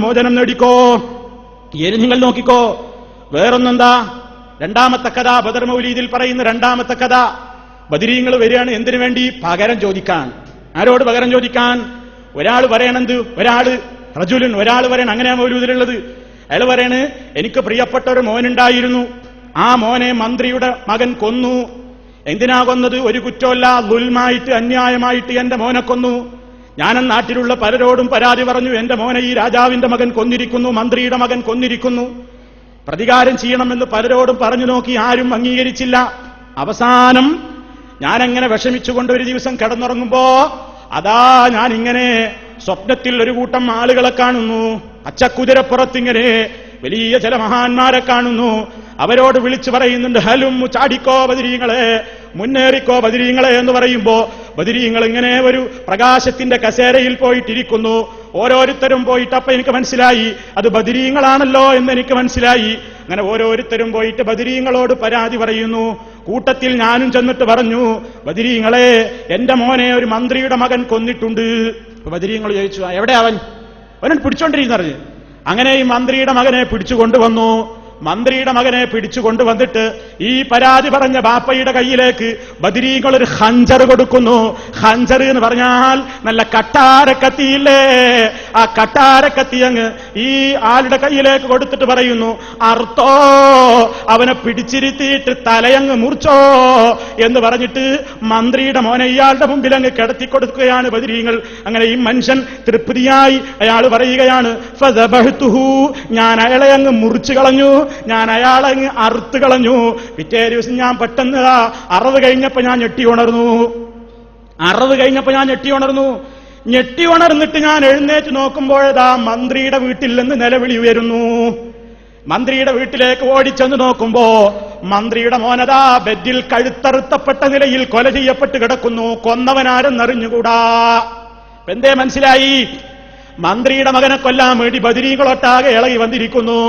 മോചനം നേടിക്കോ. ഇനി നിങ്ങൾ നോക്കിക്കോ. വേറൊന്നെന്താ? രണ്ടാമത്തെ കഥ, ബദർ മൗലീദിൽ പറയുന്ന രണ്ടാമത്തെ കഥ. ബദരീങ്ങൾ വരികയാണ് എന്തിനു വേണ്ടി? പകരം ചോദിക്കാൻ. ആരോട് പകരം ചോദിക്കാൻ? ഒരാൾ പറയണെന്ത്? ഒരാൾ പറയണം, അങ്ങനെയാ മൗലൂദിലുള്ളത്. അയാൾ പറയണ്, എനിക്ക് പ്രിയപ്പെട്ട ഒരു മോനുണ്ടായിരുന്നു, ആ മോനെ മന്ത്രിയുടെ മകൻ കൊന്നു. എന്തിനാ കൊന്നത്? ഒരു കുറ്റമല്ല, ദുൽമായിട്ട് അന്യായമായിട്ട് എന്റെ മോനെ കൊന്നു. ഞാൻ നാട്ടിലുള്ള പലരോടും പരാതി പറഞ്ഞു, എന്റെ മോനെ ഈ രാജാവിന്റെ മകൻ കൊന്നിരിക്കുന്നു, മന്ത്രിയുടെ മകൻ കൊന്നിരിക്കുന്നു, പ്രതികാരം ചെയ്യണമെന്ന് പലരോടും പറഞ്ഞു നോക്കി, ആരും അംഗീകരിച്ചില്ല. അവസാനം ഞാനങ്ങനെ വിഷമിച്ചുകൊണ്ട് ഒരു ദിവസം കിടന്നുറങ്ങുമ്പോ അതാ ഞാനിങ്ങനെ സ്വപ്നത്തിൽ ഒരു കൂട്ടം ആളുകളെ കാണുന്നു. പച്ചക്കുതിരപ്പുറത്തിങ്ങനെ വലിയ ചില മഹാന്മാരെ കാണുന്നു. അവരോട് വിളിച്ചു പറയുന്നുണ്ട്, ഹലും ചാടിക്കോ ബദരീങ്ങളെ, മുന്നേറിക്കോ ബദരീങ്ങളെ എന്ന് പറയുമ്പോ ബദരീങ്ങൾ ഇങ്ങനെ ഒരു പ്രകാശത്തിന്റെ കസേരയിൽ പോയിട്ടിരിക്കുന്നു. ഓരോരുത്തരും പോയിട്ട് അപ്പൊ എനിക്ക് മനസ്സിലായി അത് ബദരീങ്ങളാണല്ലോ എന്ന് എനിക്ക് മനസ്സിലായി. അങ്ങനെ ഓരോരുത്തരും പോയിട്ട് ബദരീങ്ങളോട് പരാതി പറയുന്നു. കൂട്ടത്തിൽ ഞാനും ചെന്നിട്ട് പറഞ്ഞു, ബദരീങ്ങളെ, എന്റെ മോനെ ഒരു മന്ത്രിയുടെ മകൻ കൊന്നിട്ടുണ്ട്. ബദരീങ്ങൾ ചോദിച്ചു, എവിടെ അവൻ പിടിച്ചോണ്ടിരിക്കുന്നു. അങ്ങനെ ഈ മന്ത്രിയുടെ മകനെ പിടിച്ചുകൊണ്ടുവന്നു. മന്ത്രിയുടെ മകനെ പിടിച്ചുകൊണ്ടുവന്നിട്ട് ഈ പരാതി പറഞ്ഞ ബാപ്പയുടെ കയ്യിലേക്ക് ബദരീകൾ ഒരു ഹഞ്ചർ കൊടുക്കുന്നു. ഹഞ്ചർ എന്ന് പറഞ്ഞാൽ നല്ല കട്ടാരക്കത്തിയില്ലേ, ആ കട്ടാരക്കത്തി അങ്ങ് ഈ ആളുടെ കയ്യിലേക്ക് കൊടുത്തിട്ട് പറയുന്നു, അർത്തോ, അവനെ പിടിച്ചിരുത്തിയിട്ട് തലയങ്ങ് മുറിച്ചോ എന്ന് പറഞ്ഞിട്ട് മന്ത്രിയുടെ മോനെ ഇയാളുടെ മുമ്പിൽ അങ്ങ് കിടത്തിക്കൊടുക്കുകയാണ് ബദരീങ്ങൾ. അങ്ങനെ ഈ മനുഷ്യൻ തൃപ്തിയായി അയാൾ പറയുകയാണ്, ഫദബഹ്തുഹു, ഞാൻ അയാളെ അങ്ങ് മുറിച്ചു കളഞ്ഞു, ഞാൻ അയാളെ അങ്ങ് അറുത്ത് കളഞ്ഞു. പിറ്റേ ദിവസം ഞാൻ പെട്ടെന്ന് അറവ് കഴിഞ്ഞപ്പോ ഞാൻ ഞെട്ടി ഉണർന്നിട്ട് ഞാൻ എഴുന്നേറ്റ് നോക്കുമ്പോഴേതാ മന്ത്രിയുടെ വീട്ടിൽ നിന്ന് നിലവിളി ഉയരുന്നു. മന്ത്രിയുടെ വീട്ടിലേക്ക് ഓടിച്ചെന്ന് നോക്കുമ്പോ മന്ത്രിയുടെ മോനതാ ബെഡിൽ കഴുത്തറുത്തപ്പെട്ട നിലയിൽ കൊല ചെയ്യപ്പെട്ട് കിടക്കുന്നു. കൊന്നവനാരെന്നറിഞ്ഞുകൂടാ. എന്തേ മനസ്സിലായി? മന്ത്രിയുടെ മകനെ കൊല്ലാൻ വേണ്ടി ബദരീകളൊട്ടാകെ ഇളകി വന്നിരിക്കുന്നു.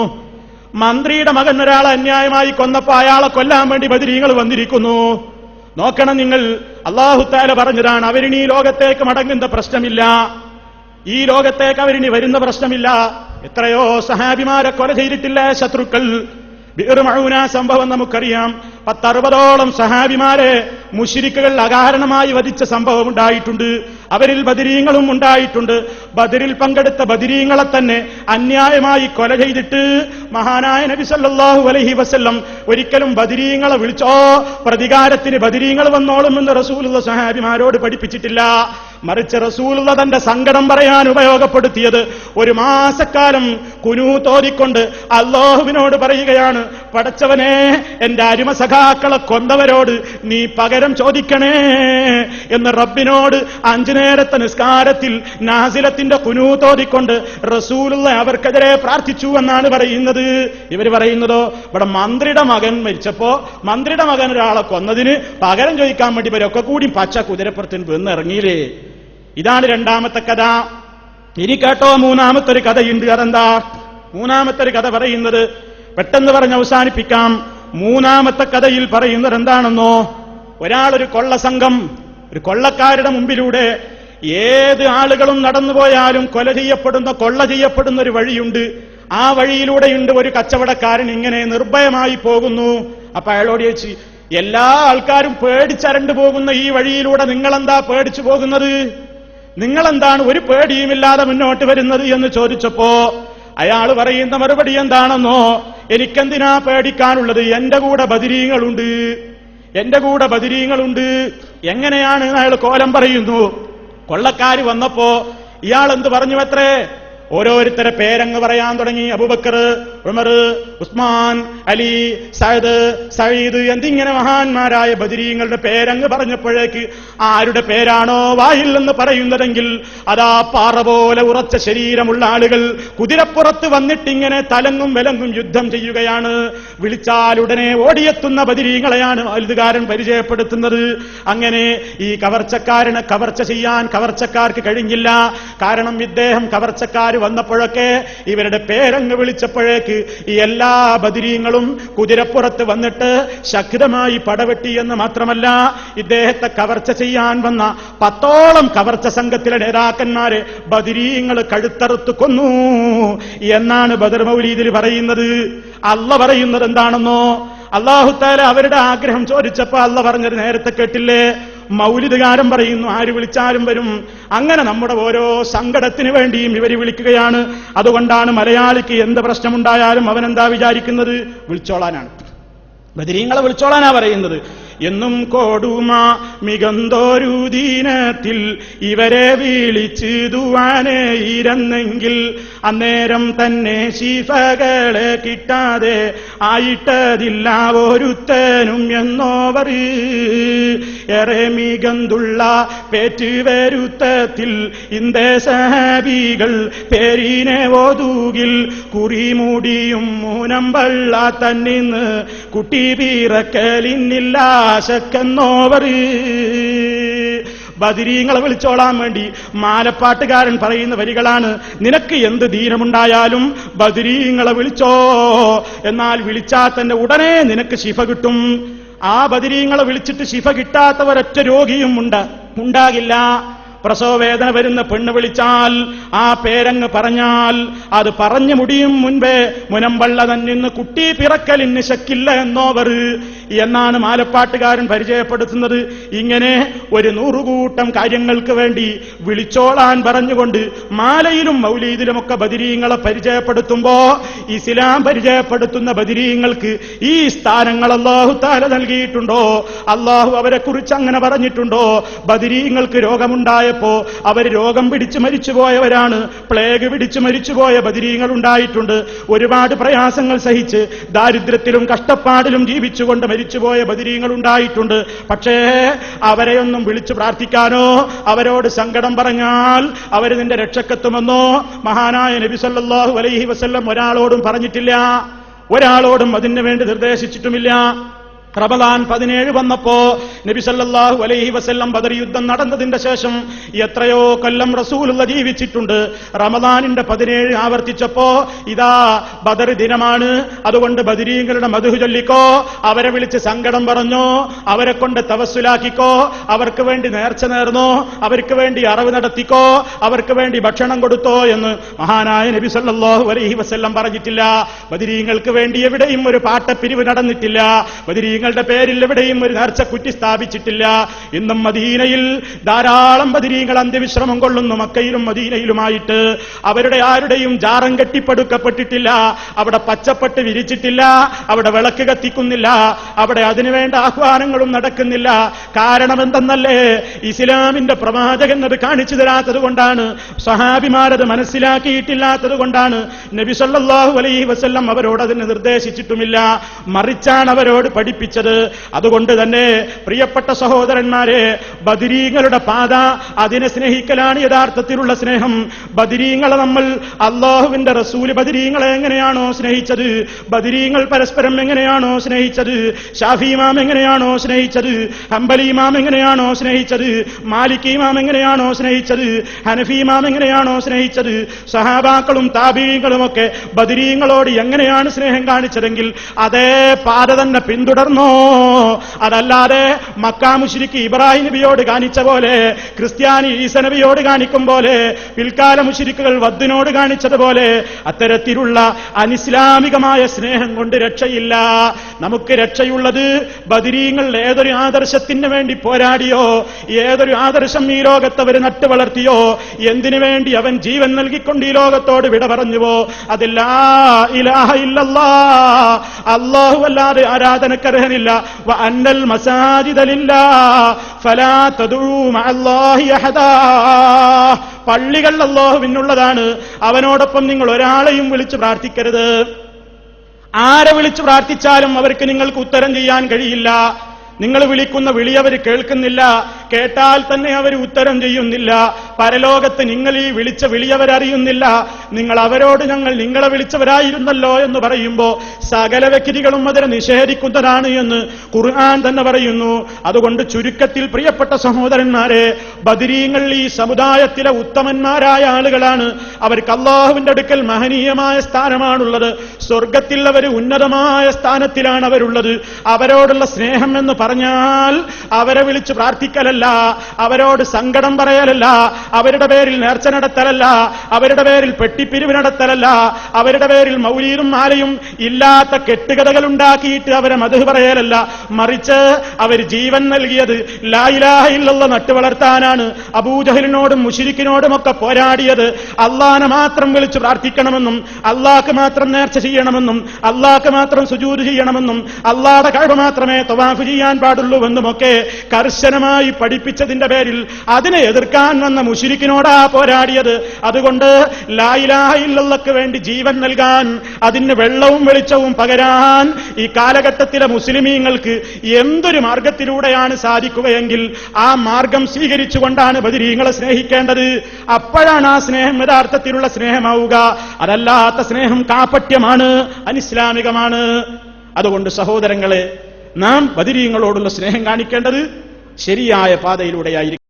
മന്ത്രിയുടെ മകൻ ഒരാളെ അന്യായമായി കൊന്നപ്പോ അയാളെ കൊല്ലാൻ വേണ്ടി ബദരീങ്ങൾ വന്നിരിക്കുന്നു. നോക്കണം നിങ്ങൾ, അല്ലാഹു തആല പറഞ്ഞതാണ്, അവരിനി ഈ ലോകത്തേക്ക് മടങ്ങുന്ന പ്രശ്നമില്ല, ഈ ലോകത്തേക്ക് അവരിനി വരുന്ന പ്രശ്നമില്ല. എത്രയോ സഹാബിമാരെ കൊല ചെയ്തിട്ടില്ല ശത്രുക്കൾ. ബിർ മഊന സംഭവം നമുക്കറിയാം. 10-60ഓളം സഹാബിമാരെ മുശ്രിക്കുകൾ അകാരണമായി വധിച്ച സംഭവം ഉണ്ടായിട്ടുണ്ട്. അവരിൽ ബദരീങ്ങളും ഉണ്ടായിട്ടുണ്ട്. ബദറിൽ പങ്കെടുത്ത ബദരീങ്ങളെ തന്നെ അന്യായമായി കൊല ചെയ്തിട്ട് മഹാനായ നബി സല്ലല്ലാഹു അലൈഹി വസല്ലം ഒരിക്കലും ബദരീങ്ങളെ വിളിച്ചോ പ്രതികാരത്തിന് ബദരീങ്ങൾ വന്നോളും എന്ന് റസൂലുള്ള സഹാബിമാരോട് പഠിപ്പിച്ചിട്ടില്ല. മറിച്ച് റസൂലുള്ള തന്റെ സങ്കടം പറയാൻ ഉപയോഗപ്പെടുത്തിയത് ഒരു മാസക്കാലം കുനൂത്ത് ഓതിക്കൊണ്ട് അല്ലാഹുവിനോട് പറയുകയാണ്, പടച്ചവനെ, എന്റെ അരുമ സഖാക്കളെ കൊന്നവരോട് നീ പകരം ചോദിക്കണേ എന്ന് റബ്ബിനോട് 5 നേരത്തെ നിസ്കാരത്തിൽ നാസിലത്തിന്റെ കുനൂത്ത് ഓതിക്കൊണ്ട് റസൂലുള്ള അവർക്കെതിരെ പ്രാർത്ഥിച്ചു എന്നാണ് പറയുന്നത്. ഇവർ പറയുന്നതോ, ഇവിടെ മന്ത്രിയുടെ മകൻ മരിച്ചപ്പോ മന്ത്രിയുടെ മകൻ ഒരാളെ കൊന്നതിന് പകരം ചോദിക്കാൻ വേണ്ടി ഇവരൊക്കെ കൂടി പച്ച കുതിരപ്പുറത്തിന് വന്നിറങ്ങിയില്ലേ. ഇതാണ് രണ്ടാമത്തെ കഥ. ഇനി കേട്ടോ, മൂന്നാമത്തെ ഒരു കഥയുണ്ട്. അതെന്താ? മൂന്നാമത്തെ ഒരു കഥ പറയുന്നത് പെട്ടെന്ന് പറഞ്ഞ് അവസാനിപ്പിക്കാം. മൂന്നാമത്തെ കഥയിൽ പറയുന്നത് എന്താണെന്നോ, ഒരാളൊരു കൊള്ളസംഘം, ഒരു കൊള്ളക്കാരുടെ മുമ്പിലൂടെ ഏത് ആളുകളും നടന്നുപോയാലും കൊള്ള ചെയ്യപ്പെടുന്ന ഒരു വഴിയുണ്ട്. ആ വഴിയിലൂടെയുണ്ട് ഒരു കച്ചവടക്കാരൻ ഇങ്ങനെ നിർഭയമായി പോകുന്നു. അപ്പൊ അയാളോട് ചോദിച്ചു, എല്ലാ ആൾക്കാരും പേടിച്ചരണ്ടു പോകുന്ന ഈ വഴിയിലൂടെ നിങ്ങളെന്താ പേടിച്ചു പോകുന്നത്? നിങ്ങളെന്താണ് ഒരു പേടിയുമില്ലാതെ മുന്നോട്ട് വരുന്നത് എന്ന് ചോദിച്ചപ്പോ അയാൾ പറയുന്ന മറുപടി എന്താണെന്നോ, എനിക്കെന്തിനാ പേടിക്കാനുള്ളത്, എന്റെ കൂടെ ബദരീങ്ങളുണ്ട്. എങ്ങനെയാണ് അയാൾ കോലം പറയുന്നു. കൊള്ളക്കാര് വന്നപ്പോ ഇയാൾ എന്ത് പറഞ്ഞു അത്രേ? ഓരോരുത്തരെ പേരങ്ങ് പറയാൻ തുടങ്ങി. അബൂബക്കർ, ഉമർ, ഉസ്മാൻ, അലി, സഈദ് എന്തിങ്ങനെ മഹാന്മാരായ ബദരീങ്ങളുടെ പേരങ്ങ് പറഞ്ഞപ്പോഴേക്ക് ആരുടെ പേരാണോ വായിൽ നിന്ന് പറയുന്നതെങ്കിൽ അതാ പാറ പോലെ ഉറച്ച ശരീരമുള്ള ആളുകൾ കുതിരപ്പുറത്ത് വന്നിട്ടിങ്ങനെ തലങ്ങും വിലങ്ങും യുദ്ധം ചെയ്യുകയാണ്. വിളിച്ചാലുടനെ ഓടിയെത്തുന്ന ബദരീങ്ങളെയാണ് എഴുതുകാരൻ പരിചയപ്പെടുത്തുന്നത്. അങ്ങനെ ഈ കവർച്ചക്കാരനെ കവർച്ച ചെയ്യാൻ കവർച്ചക്കാർക്ക് കഴിഞ്ഞില്ല. കാരണം ഇദ്ദേഹം കവർച്ചക്കാർ വന്നപ്പോഴൊക്കെ ഇവരുടെ പേരങ്ങ് വിളിച്ചപ്പോഴേക്ക് ഈ എല്ലാ ബദരീങ്ങളും കുതിരപ്പുറത്ത് വന്നിട്ട് ശക്തമായി പടവെട്ടി എന്ന് മാത്രമല്ല, ഇദ്ദേഹത്തെ കവർച്ച ചെയ്യാൻ വന്ന 10ഓളം കവർച്ച സംഘത്തിലെ നേതാക്കന്മാരെ ബദരീങ്ങൾ കഴുത്തറുത്ത് കൊന്നു എന്നാണ് ബദർ മൗലീദിൽ പറയുന്നത്. അള്ള പറയുന്നത് എന്താണെന്നോ, അല്ലാഹു തആല അവരുടെ ആഗ്രഹം ചോദിച്ചപ്പോ അള്ള പറഞ്ഞത് നേരത്തെ കേട്ടില്ലേ? മൗലിദുകാരൻ പറയുന്നു ആര് വിളിച്ചാലും വരും. അങ്ങനെ നമ്മുടെ ഓരോ സങ്കടത്തിന് വേണ്ടിയും ഇവര് വിളിക്കുകയാണ്. അതുകൊണ്ടാണ് മലയാളിക്ക് എന്ത് പ്രശ്നമുണ്ടായാലും അവനെന്താ വിചാരിക്കുന്നത്? വിളിച്ചോളാനാണ്. ബദരീങ്ങളെ വിളിച്ചോളാനാ പറയുന്നത്. എന്നും കൊടുമ മികന്തോരു ദീനത്തിൽ ഇവരെ വിളിച്ച് ദുആനെ ഇരുന്നെങ്കിൽ അന്നേരം തന്നെ ശിഫകളെ കിട്ടാതെ ആയിട്ടതില്ല ഒരുത്തനും എന്നോവർ. ഏറെ മികന്തുള്ള പേറ്റുവരുത്തത്തിൽ ഇന്ത്യ സഹാബികൾ പേരിനെ ഓതുകിൽ കുറിമുടിയും മൂനമ്പള്ള തന്നിന്ന് കുട്ടി പിറക്കലിന്നില്ല ശക്കെന്നോവർ. ബദരീങ്ങളെ വിളിച്ചോളാൻ വേണ്ടി മാലപ്പാട്ടുകാരൻ പറയുന്ന വരികളാണ്. നിനക്ക് എന്ത് ദീനമുണ്ടായാലും ബദരീങ്ങളെ വിളിച്ചോ, എന്നാൽ വിളിച്ചാൽ തന്നെ ഉടനെ നിനക്ക് ശിഫ കിട്ടും. ആ ബദരീങ്ങളെ വിളിച്ചിട്ട് ശിഫ കിട്ടാത്തവരൊറ്റ രോഗിയും ഉണ്ടാകില്ല. പ്രസവവേദന വരുന്ന പെണ്ണ് വിളിച്ചാൽ ആ പേരങ്ങ് പറഞ്ഞാൽ അത് പറഞ്ഞു മുടിയും മുൻപേ മുനമ്പള്ള തന്നിന്ന് കുട്ടി പിറക്കലിന് ശക്കില്ല എന്നോവർ എന്നാണ് മാലപ്പാട്ടുകാരൻ പരിചയപ്പെടുത്തുന്നത്. ഇങ്ങനെ ഒരു 100 കൂട്ടം കാര്യങ്ങൾക്ക് വേണ്ടി വിളിച്ചോളാൻ പറഞ്ഞുകൊണ്ട് മാലയിലും മൗലീദിലുമൊക്കെ ബദരീങ്ങളെ പരിചയപ്പെടുത്തുമ്പോ ഇസ്ലാം പരിചയപ്പെടുത്തുന്ന ബദരീങ്ങൾക്ക് ഈ സ്ഥാനങ്ങൾ അല്ലാഹു തആല നൽകിയിട്ടുണ്ടോ? അല്ലാഹു അവരെ കുറിച്ച് അങ്ങനെ പറഞ്ഞിട്ടുണ്ടോ? ബദരീങ്ങൾക്ക് രോഗമുണ്ടായ അവർ രോഗം പിടിച്ച് മരിച്ചുപോയവരാണ്. പ്ലേഗ് പിടിച്ച് മരിച്ചുപോയ ബദരീങ്ങൾ ഉണ്ടായിട്ടുണ്ട്. ഒരുപാട് പ്രയാസങ്ങൾ സഹിച്ച് ദാരിദ്ര്യത്തിലും കഷ്ടപ്പാടിലും ജീവിച്ചുകൊണ്ട് മരിച്ചുപോയ ബദരീങ്ങൾ ഉണ്ടായിട്ടുണ്ട്. പക്ഷേ അവരെയൊന്നും വിളിച്ചു പ്രാർത്ഥിക്കാനോ അവരോട് സങ്കടം പറഞ്ഞാൽ അവർ നിന്റെ രക്ഷക്കെത്തുമെന്നോ മഹാനായ നബി സല്ലല്ലാഹു അലൈഹി വസല്ലം ഒരാളോടും പറഞ്ഞിട്ടില്ല, ഒരാളോടും അതിനു വേണ്ടി നിർദ്ദേശിച്ചിട്ടുമില്ല. റമദാൻ 17 വന്നപ്പോ നബി സല്ലല്ലാഹു അലൈഹി വസല്ലം ബദർ യുദ്ധം നടന്നതിന്റെ ശേഷം എത്രയോ കൊല്ലം റസൂലുള്ള ജീവിച്ചിട്ടുണ്ട്. റമദാനിന്റെ 17 ആവർത്തിച്ചപ്പോ ഇതാ ബദർ ദിനമാണ്, അതുകൊണ്ട് ബദരീങ്ങളുടെ മദ്ഹ് ചൊല്ലിക്കോ, അവരെ വിളിച്ച് സങ്കടം പറഞ്ഞോ, അവരെ കൊണ്ട് തവസ്സുലാക്കിക്കോ, അവർക്ക് വേണ്ടി നേർച്ച നേർന്നോ, അവർക്ക് വേണ്ടി അറവ് നടത്തിക്കോ, അവർക്ക് വേണ്ടി ഭക്ഷണം കൊടുത്തോ എന്ന് മഹാനായ നബി സല്ലല്ലാഹു അലൈഹി വസല്ലം പറഞ്ഞിട്ടില്ല. ബദരീങ്ങൾക്ക് വേണ്ടി എവിടെയും ഒരു പാട്ടപ്പിരിവ് നടന്നിട്ടില്ല. ബദരീങ്ങൾ പേരിൽ എവിടെയും ഒരു നേർച്ചക്കുറ്റി സ്ഥാപിച്ചിട്ടില്ല. ഇന്നും മദീനയിൽ ധാരാളം ബദരീങ്ങൾ അന്ത്യവിശ്രമം കൊള്ളുന്നു. മക്കയിലും മദീനയിലുമായിട്ട് അവരുടെ ആരുടെയും ജാറം കെട്ടിപ്പടുക്കപ്പെട്ടിട്ടില്ല. അവിടെ പച്ചപ്പട്ട് വിരിച്ചിട്ടില്ല, അവിടെ വിളക്ക് കത്തിക്കുന്നില്ല, അവിടെ അതിനുവേണ്ട ആഹ്വാനങ്ങളും നടക്കുന്നില്ല. കാരണം എന്തെന്നല്ലേ? ഇസ്ലാമിന്റെ പ്രവാചകൻ അത് കാണിച്ചു തരാത്തത് കൊണ്ടാണ്, സഹാബിമാരത് മനസ്സിലാക്കിയിട്ടില്ലാത്തത് കൊണ്ടാണ്. നബി സല്ലല്ലാഹു അലൈഹി വസല്ലം അവരോട് അതിന് നിർദ്ദേശിച്ചിട്ടുമില്ല, മറിച്ചാണ് അവരോട് പഠിപ്പിച്ചത്. അതുകൊണ്ട് തന്നെ പ്രിയപ്പെട്ട സഹോദരന്മാരെ, ബദരീങ്ങളുടെ പാത അതിനെ സ്നേഹിക്കലാണ് യഥാർത്ഥത്തിലുള്ള സ്നേഹം. ബദരീങ്ങളെ നമ്മൾ അല്ലാഹുവിന്റെ റസൂൽ ബദരീങ്ങളെ എങ്ങനെയാണോ സ്നേഹിച്ചത്, ബദരീങ്ങൾ പരസ്പരം എങ്ങനെയാണോ സ്നേഹിച്ചത്, ഷാഫി ഇമാം എങ്ങനെയാണോ സ്നേഹിച്ചത്, ഹംബലി ഇമാം എങ്ങനെയാണോ സ്നേഹിച്ചത്, മാലിക് ഇമാം എങ്ങനെയാണോ സ്നേഹിച്ചത്, ഹനഫി ഇമാം എങ്ങനെയാണോ സ്നേഹിച്ചത്, സഹാബാക്കളും താബീഈങ്ങളും ഒക്കെ ബദരീങ്ങളോട് എങ്ങനെയാണ് സ്നേഹം കാണിച്ചതെങ്കിൽ അതേ പാത തന്നെ പിന്തുടർന്നോ? അതല്ലാതെ മക്കാ മുശ്രിക്ക് ഇബ്രാഹിം നബിയോട് കാണിച്ച പോലെ, ക്രിസ്ത്യാനി ഈസ നബിയോട് കാണിക്കും പോലെ, പിൽക്കാല മുശ്രിക്കുകൾ വദ്ദിനോട് കാണിച്ചതുപോലെ അത്തരത്തിലുള്ള അനിസ്ലാമികമായ സ്നേഹം കൊണ്ട് രക്ഷയില്ല. നമുക്ക് രക്ഷയുള്ളത് ബദരീങ്ങൾ ഏതൊരു ആദർശത്തിന് വേണ്ടി പോരാടിയോ, ഏതൊരു ആദർശം ഈ ലോകത്തവർ നട്ടു വളർത്തിയോ, എന്തിനു വേണ്ടി അവൻ ജീവൻ നൽകിക്കൊണ്ട് ഈ ലോകത്തോട് വിട പറഞ്ഞുവോ, അത് ലാ ഇലാഹ ഇല്ലല്ലാഹ്, അല്ലാഹു അല്ലാതെ ആരാധനക്കർഹനില്ല. വഅന്നൽ മസാജിദ ലില്ലാഹ് ഫലാ തദ്ഉ മഅല്ലാഹി അഹദാ, പള്ളികൾ അല്ലാഹുവിനുള്ളതാണ്, അവനോടൊപ്പം നിങ്ങൾ ഒരാളെയും വിളിച്ച് പ്രാർത്ഥിക്കരുത്. ആരെ വിളിച്ചു പ്രാർത്ഥിച്ചാലും അവർക്ക് നിങ്ങൾക്ക് ഉത്തരം ചെയ്യാൻ കഴിയില്ല. നിങ്ങൾ വിളിക്കുന്ന വിളി അവർ കേൾക്കുന്നില്ല. കേട്ടാൽ തന്നെ അവർ ഉത്തരം ചെയ്യുന്നില്ല. പരലോകത്ത് നിങ്ങൾ ഈ വിളിച്ച വിളിയവരറിയുന്നില്ല. നിങ്ങൾ അവരോട് ഞങ്ങൾ നിങ്ങളെ വിളിച്ചവരായിരുന്നല്ലോ എന്ന് പറയുമ്പോ സകല വ്യക്തികളും അതിനെ നിഷേധിക്കുന്നതാണ് എന്ന് ഖുർആൻ തന്നെ പറയുന്നു. അതുകൊണ്ട് ചുരുക്കത്തിൽ പ്രിയപ്പെട്ട സഹോദരന്മാരെ, ബദരീങ്ങൾ ഈ സമുദായത്തിലെ ഉത്തമന്മാരായ ആളുകളാണ്. അവർക്ക് അല്ലാഹുവിന്റെ അടുക്കൽ മഹനീയമായ സ്ഥാനമാണുള്ളത്. സ്വർഗത്തിൽ അവർ ഉന്നതമായ സ്ഥാനത്തിലാണ് അവരുള്ളത്. അവരോടുള്ള സ്നേഹം എന്ന് പറഞ്ഞാൽ അവരെ വിളിച്ച് പ്രാർത്ഥിക്കലല്ല, അവരോട് സങ്കടം പറയലല്ല, അവരുടെ പേരിൽ നേർച്ച നടത്തലല്ല, അവരുടെ പേരിൽ പെട്ടിപ്പിരിവ് നടത്തലല്ല, അവരുടെ പേരിൽ മൗലീദും മാലയും ഇല്ലാത്ത കെട്ടുകഥകൾ ഉണ്ടാക്കിയിട്ട് അവരെ മദ്ഹ് പറയലല്ല. മറിച്ച് അവർ ജീവൻ നൽകിയത് ലാ ഇലാഹ ഇല്ലല്ലാഹ് നട്ടു വളർത്താനാണ്. അബൂജഹലിനോടും മുശ്രിക്കിനോടും ഒക്കെ പോരാടിയത് അള്ളാഹനെ മാത്രം വിളിച്ച് പ്രാർത്ഥിക്കണമെന്നും അള്ളാഹ്ക്ക് മാത്രം നേർച്ച ചെയ്യണമെന്നും അള്ളാഹ്ക്ക് മാത്രം സുജൂദ് ചെയ്യണമെന്നും അള്ളാഹുടെ കഅബ മാത്രമേ തവാഫ് ചെയ്യാൻ പാടുള്ളൂവെന്നുമൊക്കെ കർശനമായി പഠിപ്പിച്ചതിന്റെ പേരിൽ അതിനെ എതിർക്കാൻ വന്ന മുശ്രിക്കിനോടാ പോരാടിയത്. അതുകൊണ്ട് ലാ ഇലാഹ ഇല്ലല്ലാഹ്ക്ക് വേണ്ടി ജീവൻ നൽകാൻ, അതിന് വെള്ളവും വെളിച്ചവും പകരാൻ ഈ കാലഘട്ടത്തിലെ മുസ്ലിമീങ്ങൾക്ക് എന്തൊരു മാർഗത്തിലൂടെയാണ് സാധിക്കുകയെങ്കിൽ ആ മാർഗം സ്വീകരിച്ചുകൊണ്ടാണ് ബദരീങ്ങളെ സ്നേഹിക്കേണ്ടത്. അപ്പോഴാണ് ആ സ്നേഹം യഥാർത്ഥത്തിലുള്ള സ്നേഹമാവുക. അതല്ലാത്ത സ്നേഹം കാപട്യമാണ്, അനിസ്ലാമികമാണ്. അതുകൊണ്ട് സഹോദരങ്ങളെ, നാം ബദരീങ്ങളോടുള്ള സ്നേഹം കാണിക്കേണ്ടത് ശരിയായ പാതയിലൂടെയായിരിക്കും.